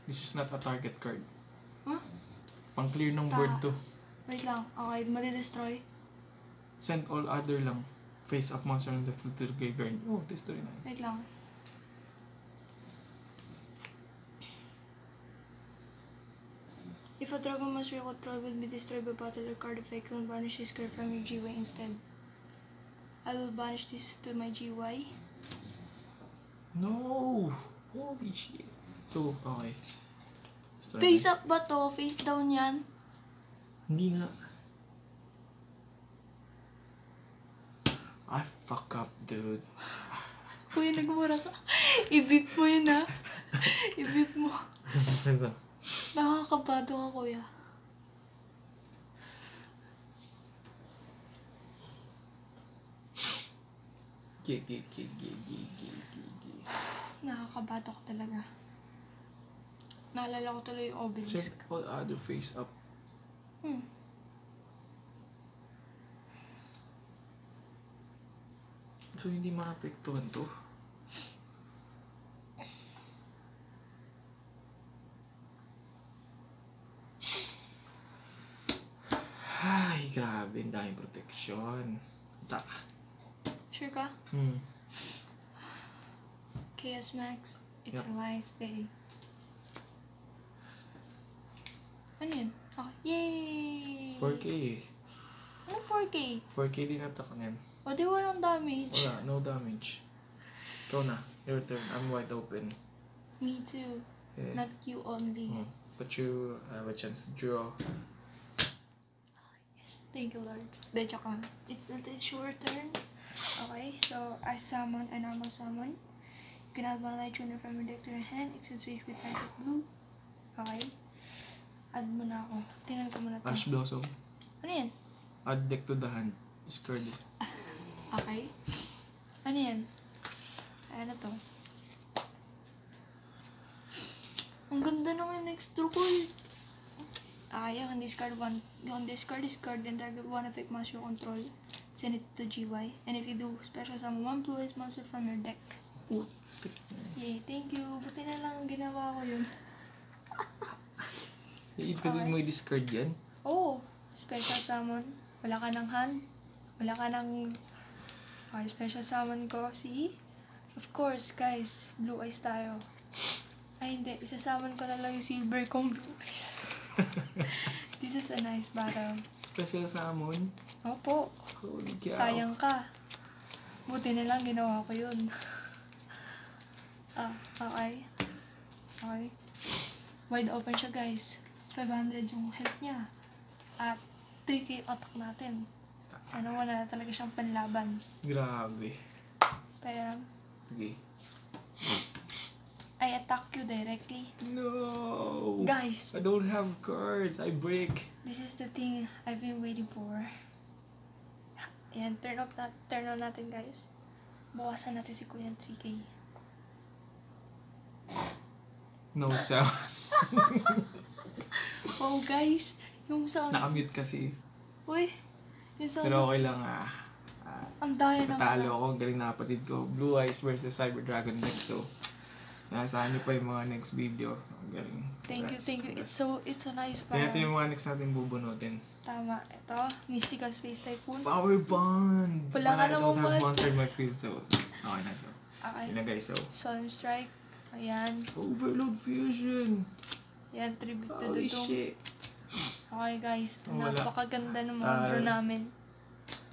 This is not a target card. Huh? Pang clear ng board to. Wait lang. Okay, madi-destroy. Send all other lang. Face up monster on the field to the graveyard. Oh, destroy na. Wait lang. If a dragon monster you control will be destroyed by battle or card effect, you can banish this card from your GY instead. I will banish this to my GY. No! Holy shit. So, okay. Destroy Face na. up ba to? Face down yan? Hindi nga. I fuck up, dude. Kuya, nagmura ka. I-beep mo yun, ha? I-beep mo. Nakakabado ka, kuya. Gig. Nakakabado ka talaga. Naalala ko tuloy yung obelisk. Check all other face up. So, hindi maapektuhan to. Ay, grabe. Ang daming protection. Tak. Sure ka? Chaos Max, it's a nice day. Ano yun? Okay. Yay! 4K eh. Anong 4K? 4K din attack niyan. O di walang damage. Wala, no damage. Ikaw na. Your turn. I'm wide open. Me too. Okay. Not you only. But you have a chance to draw. Yes, thank you Lord. De, joke lang. It's your turn. Okay, so I summon a normal summon. You can add one light tuner from your deck to your hand, except switch with ice of blue. Okay. Add mo na ako. Tingnan ko muna ito. Ash Blossom. Ano yan? Add deck to the hand. Discard it. Okay. Ano yan? Ano to? Ang ganda ng next draw ko. Okay, you can discard one. You can discard this card and target one effect monster you control. Send it to GY. And if you do, special summon one blue eyes monster from your deck. Yay, thank you. Buti na lang ginawa ko yun. Ituloy mo i-discard yan? Oh, special summon. Wala ka ng hand. Wala ka ng... Okay, special summon ko. See? Of course, guys. Blue eyes tayo. Ay, hindi. Isasummon ko na lang yung silver kong blue eyes. This is a nice battle. Special summon? Opo. Holy cow. Sayang ka. Buti na lang ginawa ko yun. Okay. Okay. Wide open siya, guys. 500 yung health niya. At 3k attack natin. Sana wala na talaga siyang panlaban. Grabe. Pero, Sige. I attack you directly. No! Guys, I don't have cards. I break. this is the thing I've been waiting for. Ayan, turn on natin, guys. Bawasan natin si Kuya ng 3k. No sound. Oh, guys. Yung sounds... Nakamute kasi. Uy, yung sounds... Pero okay lang Ang daya naman. Natalo ako. Galing na kapatid ko. Blue Eyes versus Cyber Dragon deck. So, nasahan nyo pa yung mga next video. Ang galing. Thank you. It's a nice Kaya battle. ito yung mga next natin bubunutin. Tama. Ito, Mystical Space Typhoon. Power Bond! Wala ka I don't namang have monster. monster in my field. So, okay na. So, Okay. yun na guys. So, Solemn Strike. Ayan. Overload Fusion! Ayan, tribute to Holy Dudong. shit! Okay, guys. Wala. Napakaganda ng mga draw namin.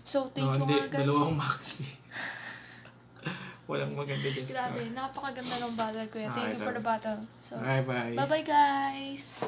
So, thank you hindi. nga, guys. Dalawang maxi. Walang maganda dyan. Grabe, napakaganda ng battle, kuya. Thank Okay, you for so, the battle. So, bye-bye. bye-bye, guys!